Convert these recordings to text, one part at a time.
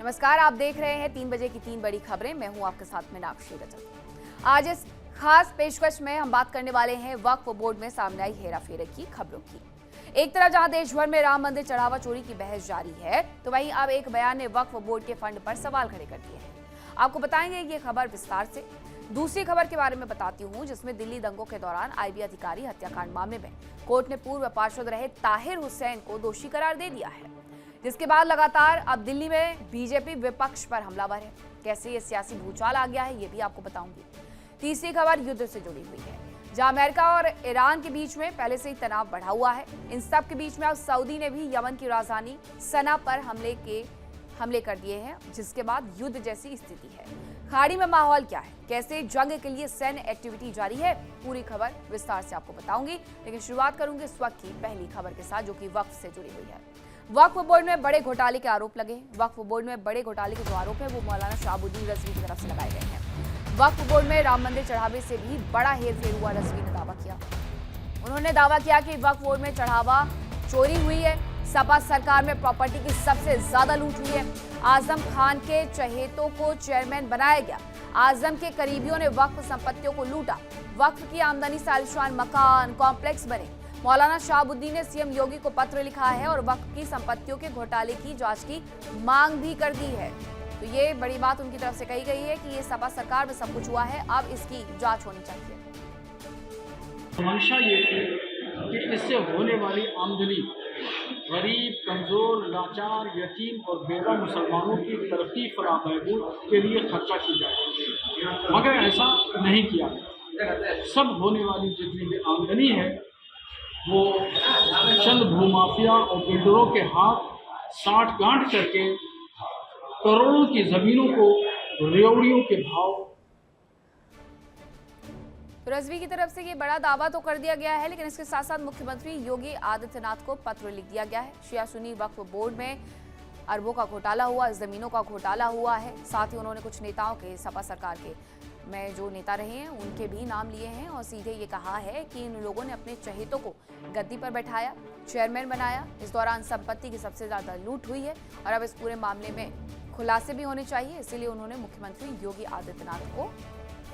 नमस्कार, आप देख रहे हैं 3 बजे की 3 बड़ी खबरें। मैं हूं आपके साथ मीनाक्षी रजक। आज इस खास पेशकश में हम बात करने वाले हैं वक्फ बोर्ड में सामने आई हेराफेरी की खबरों की। एक तरफ जहां देश भर में राम मंदिर चढ़ावा चोरी की बहस जारी है, तो वहीं अब एक बयान ने वक्फ बोर्ड के फंड पर सवाल खड़े कर दिए हैं। आपको बताएंगे ये खबर विस्तार से। दूसरी खबर के बारे में बताती हूँ, जिसमें दिल्ली दंगों के दौरान आईबी अधिकारी हत्याकांड मामले में कोर्ट ने पूर्व पार्षद रहे ताहिर हुसैन को दोषी करार दे दिया है, जिसके बाद लगातार अब दिल्ली में बीजेपी विपक्ष पर हमलावर है। कैसे ये सियासी भूचाल आ गया है, ये भी आपको बताऊंगी। तीसरी खबर युद्ध से जुड़ी हुई है, जहां अमेरिका और ईरान के बीच में पहले से ही तनाव बढ़ा हुआ है। इन सब के बीच में अब सऊदी ने भी यमन की राजधानी सना पर हमले कर दिए हैं, जिसके बाद युद्ध जैसी स्थिति है। खाड़ी में माहौल क्या है, कैसे जंग के लिए सैन्य एक्टिविटी जारी है, पूरी खबर विस्तार से आपको बताऊंगी। लेकिन शुरुआत करूंगी इस वक्त की पहली खबर के साथ, जो कि वक्फ से जुड़ी हुई है। वक्फ बोर्ड में बड़े घोटाले के आरोप लगे। वक्फ बोर्ड में बड़े घोटाले के जो आरोप है वो मौलाना शहाबुद्दीन रजवी की तरफ से लगाए गए हैं। वक्फ बोर्ड में राम मंदिर चढ़ावे से भी बड़ा हेरफेर हुआ, रजवी ने दावा किया। उन्होंने दावा किया कि वक्फ बोर्ड में चढ़ावा चोरी हुई है। सपा सरकार में प्रॉपर्टी की सबसे ज्यादा लूट हुई है। आजम खान के चहेतों को चेयरमैन बनाया गया। आजम के करीबियों ने वक्फ संपत्तियों को लूटा। वक्फ की आमदनी से आलीशान मकान, कॉम्प्लेक्स बने। मौलाना शहाबुद्दीन ने सीएम योगी को पत्र लिखा है और वक्फ की संपत्तियों के घोटाले की जांच की मांग भी कर दी है। तो ये बड़ी बात उनकी तरफ से कही गई है कि ये सपा सरकार में सब कुछ हुआ है, अब इसकी जांच होनी चाहिए। मंशा ये थी कि इससे होने वाली आमदनी गरीब, कमजोर, लाचार, यतीम और बेवा मुसलमानों की तरक्की फलाह बहबूद के लिए खर्चा की जाए, मगर ऐसा नहीं किया। सब होने वाली जितनी भी आमदनी है वो चंद भूमाफिया और बिल्डरों के हाथ साठ गांठ करके करोड़ों की जमीनों को रेवड़ियों के भाव। रजवी की तरफ से ये बड़ा दावा तो कर दिया गया है, लेकिन इसके साथ साथ मुख्यमंत्री योगी आदित्यनाथ को पत्र लिख दिया गया है। शिया सुन्नी वक्फ बोर्ड में अरबों का घोटाला हुआ, जमीनों का घोटाला हुआ है। साथ ही उन्होंने कुछ नेताओं के, सपा सरकार के में जो नेता रहे हैं उनके भी नाम लिए हैं और सीधे ये कहा है कि इन लोगों ने अपने चहेतों को गद्दी पर बैठाया, चेयरमैन बनाया। इस दौरान संपत्ति की सबसे ज्यादा लूट हुई है और अब इस पूरे मामले में खुलासे भी होने चाहिए, इसीलिए उन्होंने मुख्यमंत्री योगी आदित्यनाथ को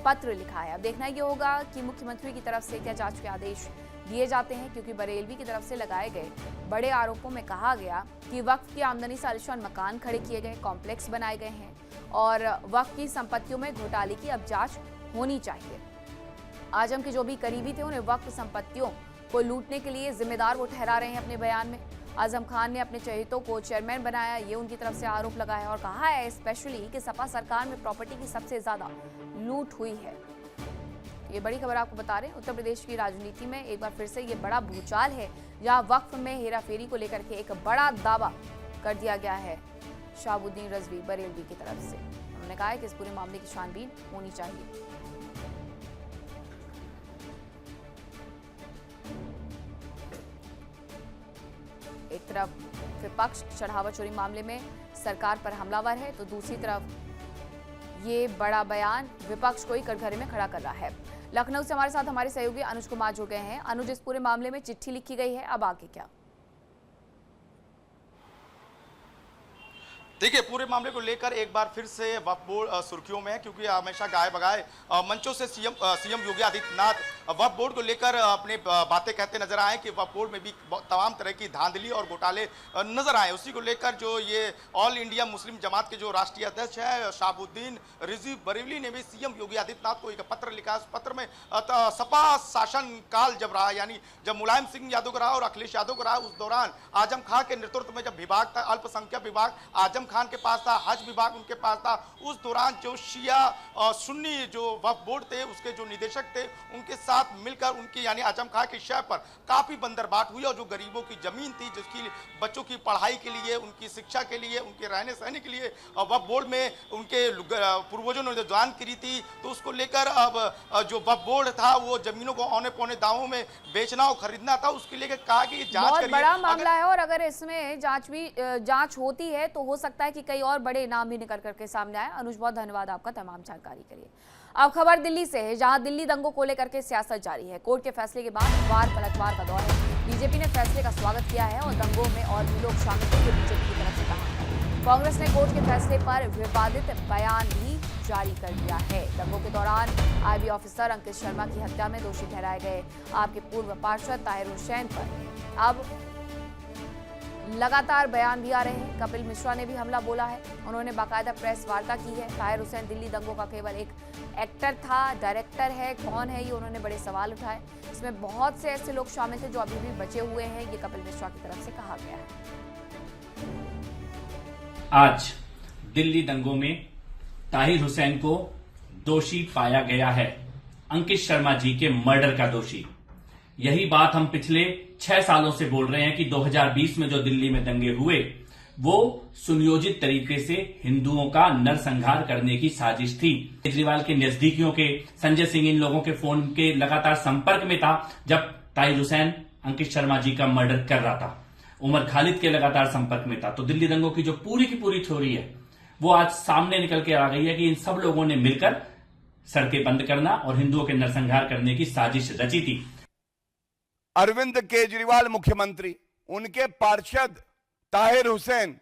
पत्र लिखा है। अब देखना ये होगा कि मुख्यमंत्री की तरफ से क्या जांच के आदेश दिए जाते हैं, क्योंकि बरेलवी की तरफ से लगाए गए बड़े आरोपों में कहा गया कि वक्फ की आमदनी से आलीशान मकान खड़े किए गए, कॉम्प्लेक्स बनाए गए हैं और वक्फ की संपत्तियों में घोटाले की अब जांच होनी चाहिए। आजम के जो भी करीबी थे उन्हें वक्फ संपत्तियों को लूटने के लिए जिम्मेदार वो ठहरा रहे हैं अपने बयान में। आजम खान ने अपने चहेतों को चेयरमैन बनाया, ये उनकी तरफ से आरोप लगा है और कहा है स्पेशली कि सपा सरकार में प्रॉपर्टी की सबसे ज्यादा लूट हुई है। ये बड़ी खबर आपको बता रहे हैं। उत्तर प्रदेश की राजनीति में एक बार फिर से ये बड़ा भूचाल है, जहां वक्फ में हेराफेरी को लेकर के एक बड़ा दावा कर दिया गया है शहाबुद्दीन रजवी बरेलवी की तरफ से। उन्होंने कहा है कि इस पूरे मामले की छानबीन होनी चाहिए। एक तरफ विपक्ष चढ़ावा चोरी मामले में सरकार पर हमलावर है, तो दूसरी तरफ ये बड़ा बयान विपक्ष को ही कटघरे में खड़ा कर रहा है। लखनऊ से हमारे साथ हमारे सहयोगी अनुज कुमार जुड़ गए हैं। अनुज, इस पूरे मामले में चिट्ठी लिखी गई है, अब आगे क्या? देखिए, पूरे मामले को लेकर एक बार फिर से वक्फ बोर्ड सुर्खियों में है, क्योंकि हमेशा गाए बगाए मंचों से सीएम योगी आदित्यनाथ वक्फ बोर्ड को लेकर अपनी बातें कहते नजर आए कि वक्फ बोर्ड में भी तमाम तरह की धांधली और घोटाले नजर आए। उसी को लेकर जो ये ऑल इंडिया मुस्लिम जमात के जो राष्ट्रीय अध्यक्ष है शहाबुद्दीन रिजवी बरेलवी ने भी सीएम योगी आदित्यनाथ को एक पत्र लिखा। उस पत्र में सपा शासन काल जब रहा, यानी जब मुलायम सिंह यादव का रहा और अखिलेश यादव का रहा, उस दौरान आजम खान के नेतृत्व में जब विभाग था, अल्पसंख्यक विभाग आजम खान के पास था, हज विभाग उनके पास था, उस दौरान जो शिया सुन्नी जो वक्फ बोर्ड थे उसके जो निदेशक थे उनके साथ मिलकर उनकी यानी आजम खान के शय पर काफी बंदरबाट हुई और जो गरीबों की जमीन थी, जिसकी बच्चों की पढ़ाई के लिए, उनकी शिक्षा के लिए, उनके रहने सहने के लिए वक्फ बोर्ड में उनके पूर्वजों ने जो दान करी थी, तो उसको लेकर अब जो वक्फ बोर्ड था वो जमीनों को औने पौने दामों में बेचना और खरीदना था। उसके लेकर कहा कि जांच बहुत बड़ा मामला है और अगर इसमें जांच होती है तो हो सकता है कि कई और बड़े नाम भी निकल करके सामने आए। अनुज, बहुत धन्यवाद आपका तमाम जानकारी के लिए। अब खबर दिल्ली से है, जहां दिल्ली दंगों को लेकर के सियासत जारी है। कोर्ट के फैसले के बाद वार पलटवार का दौर है। बीजेपी ने फैसले का स्वागत किया है और दंगों में और भी लोग शामिल थे, बीजेपी की तरफ से कहा। कांग्रेस ने कोर्ट के फैसले पर विवादित बयान भी जारी कर दिया है। दंगों के दौरान आईबी ऑफिसर अंकित शर्मा की हत्या में दोषी ठहराए गए आपके पूर्व पार्षद ताहिर हुसैन पर अब लगातार बयान भी आ रहे हैं। कपिल मिश्रा ने भी हमला बोला है, उन्होंने बाकायदा प्रेस वार्ता की है। ताहिर हुसैन दिल्ली दंगों का केवल एक एक्टर था, डायरेक्टर है, कौन है ये, उन्होंने बड़े सवाल उठाए। इसमें बहुत से ऐसे लोग शामिल थे जो अभी भी बचे हुए हैं, ये कपिल मिश्रा की तरफ से कहा गया है। आज दिल्ली दंगों में ताहिर हुसैन को दोषी पाया गया है, अंकित शर्मा जी के मर्डर का दोषी। यही बात हम पिछले 6 सालों से बोल रहे हैं कि 2020 में जो दिल्ली में दंगे हुए वो सुनियोजित तरीके से हिंदुओं का नरसंहार करने की साजिश थी। केजरीवाल के नजदीकियों के, संजय सिंह, इन लोगों के फोन के लगातार संपर्क में था जब ताहिर हुसैन अंकित शर्मा जी का मर्डर कर रहा था। उमर खालिद के लगातार संपर्क में था। तो दिल्ली दंगों की जो पूरी की पूरी थ्योरी है वो आज सामने निकल के आ गई है कि इन सब लोगों ने मिलकर सड़कें बंद करना और हिंदुओं के नरसंहार करने की साजिश रची थी। अरविंद केजरीवाल मुख्यमंत्री, उनके पार्षद ताहिर हुसैन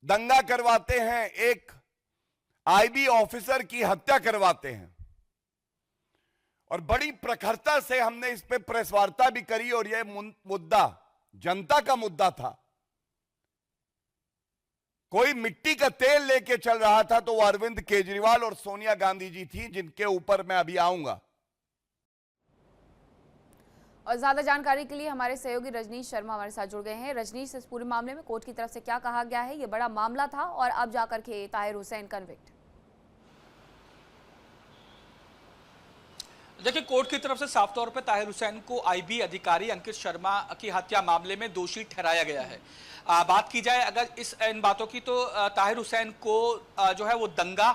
दंगा करवाते हैं, एक आईबी ऑफिसर की हत्या करवाते हैं और बड़ी प्रखरता से हमने इस पे प्रेस वार्ता भी करी और यह मुद्दा जनता का मुद्दा था। कोई मिट्टी का तेल लेके चल रहा था तो वो अरविंद केजरीवाल और सोनिया गांधी जी थी, जिनके ऊपर मैं अभी आऊंगा। और ज्यादा जानकारी के लिए हमारे सहयोगी रजनीश शर्मा हमारे साथ जुड़ गए हैं। रजनीश, इस पूरे मामले में कोर्ट की तरफ से क्या कहा गया है? ये बड़ा मामला था और अब जाकर के ताहिर हुसैन कन्विक्ट। देखिए, कोर्ट की तरफ से साफ तौर पर ताहिर हुसैन को आईबी अधिकारी अंकित शर्मा की हत्या मामले में दोषी ठहराया गया है। बात की जाए अगर इन बातों की तो ताहिर हुसैन को जो है वो दंगा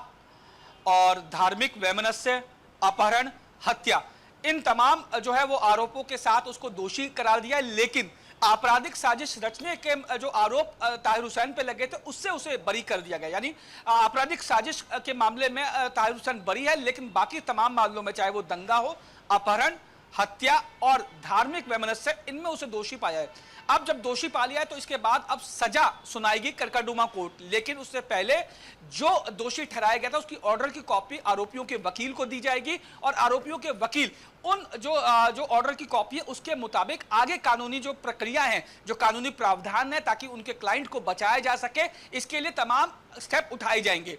और धार्मिक वैमनस्य, अपहरण, हत्या, इन तमाम जो है वो आरोपों के साथ उसको दोषी करार दिया है। लेकिन आपराधिक साजिश रचने के जो आरोप ताहिर हुसैन पे लगे थे उससे उसे बरी कर दिया गया। यानी आपराधिक साजिश के मामले में ताहिर हुसैन बरी है, लेकिन बाकी तमाम मामलों में चाहे वो दंगा हो, अपहरण, हत्या और धार्मिक वैमनस्य, इनमें उसे दोषी पाया है। अब जब दोषी पा लिया है तो इसके बाद अब सजा सुनाएगी करकाडुमा कोर्ट। लेकिन उससे पहले जो दोषी ठहराया गया था उसकी ऑर्डर की कॉपी आरोपियों के वकील को दी जाएगी और आरोपियों के वकील उन जो ऑर्डर की कॉपी है उसके मुताबिक आगे कानूनी जो प्रक्रिया है, जो कानूनी प्रावधान है, ताकि उनके क्लाइंट को बचाया जा सके, इसके लिए तमाम स्टेप उठाए जाएंगे।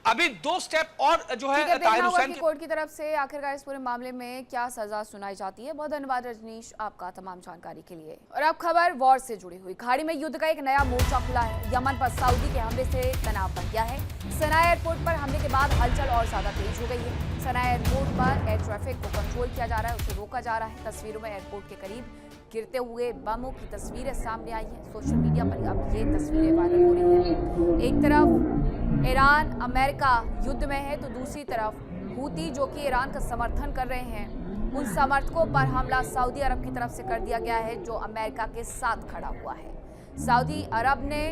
अभी 2 स्टेप और जो है ताहिर हुसैन की कोर्ट की तरफ से आखिरकार इस पूरे मामले में क्या सजा सुनाई जाती है। बहुत धन्यवाद रजनीश आपका तमाम जानकारी के लिए। और अब खबर वॉर से जुड़ी हुई। खाड़ी में युद्ध का एक नया मोर्चा खुला है। यमन पर सऊदी के हमले से तनाव बढ़ गया है। सना एयरपोर्ट पर हमले के बाद हलचल और ज्यादा तेज हो गई है। सना एयरपोर्ट पर एयर ट्रैफिक को कंट्रोल किया जा रहा है, उसे रोका जा रहा है। तस्वीरों में एयरपोर्ट के करीब गिरते हुए बमों की तस्वीरें सामने आई हैं। सोशल मीडिया पर अब ये तस्वीरें वायरल हो रही हैं। एक तरफ ईरान अमेरिका युद्ध में है तो दूसरी तरफ हूती जो कि ईरान का समर्थन कर रहे हैं, उन समर्थकों पर हमला सऊदी अरब की तरफ से कर दिया गया है जो अमेरिका के साथ खड़ा हुआ है। सऊदी अरब ने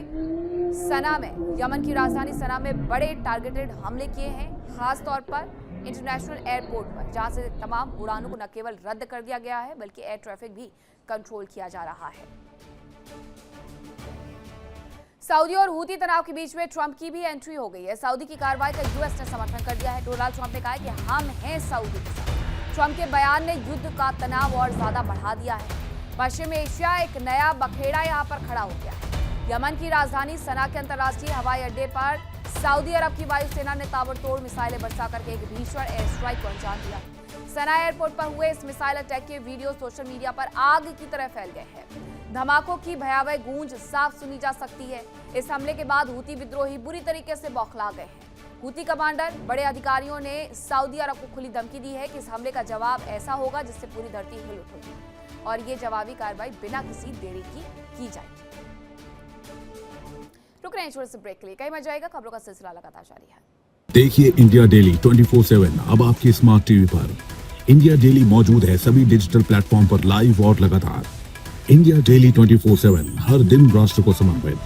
सना में, यमन की राजधानी सना में बड़े टारगेटेड हमले किए हैं, खास तौर पर इंटरनेशनल एयरपोर्ट पर, जहां से तमाम उड़ानों को न केवल रद्द कर दिया गया है बल्कि एयर ट्रैफिक भी कंट्रोल किया जा रहा है। सऊदी और हूती तनाव के बीच में ट्रंप की भी एंट्री हो गई है। सऊदी की कार्रवाई का यूएस ने समर्थन कर दिया है। डोनाल्ड ट्रंप ने कहा कि हम हैं सऊदी के साथ। ट्रंप के बयान ने युद्ध का तनाव और ज्यादा बढ़ा दिया है। पश्चिम एशिया एक नया बखेड़ा यहां पर खड़ा हो गया है। यमन की राजधानी सना के अंतर्राष्ट्रीय हवाई अड्डे पर सऊदी अरब की वायुसेना ने ताबड़तोड़ मिसाइलें बरसा करके एक भीषण एयर स्ट्राइक को अंजाम दिया। सना एयरपोर्ट पर हुए इस मिसाइल अटैक के वीडियो सोशल मीडिया पर आग की तरह फैल गए हैं। धमाकों की भयावह गूंज साफ सुनी जा सकती है। इस हमले के बाद हूती विद्रोही बुरी तरीके से बौखला गए हैं। हूती कमांडर, बड़े अधिकारियों ने सऊदी अरब को खुली धमकी दी है कि इस हमले का जवाब ऐसा होगा जिससे पूरी धरती हिल उठेगी और ये जवाबी कार्रवाई बिना किसी देरी की जाएगी। रुक रहे हैं छोटे से ब्रेक के लिए, कहीं मत जाएगा, खबरों का सिलसिला लगातार जारी है। देखिए इंडिया डेली 24/7 अब आपकी स्मार्ट टीवी पर। इंडिया डेली मौजूद है सभी डिजिटल प्लेटफॉर्म पर लाइव और लगातार। इंडिया डेली 24/7 हर दिन राष्ट्र को समर्पित।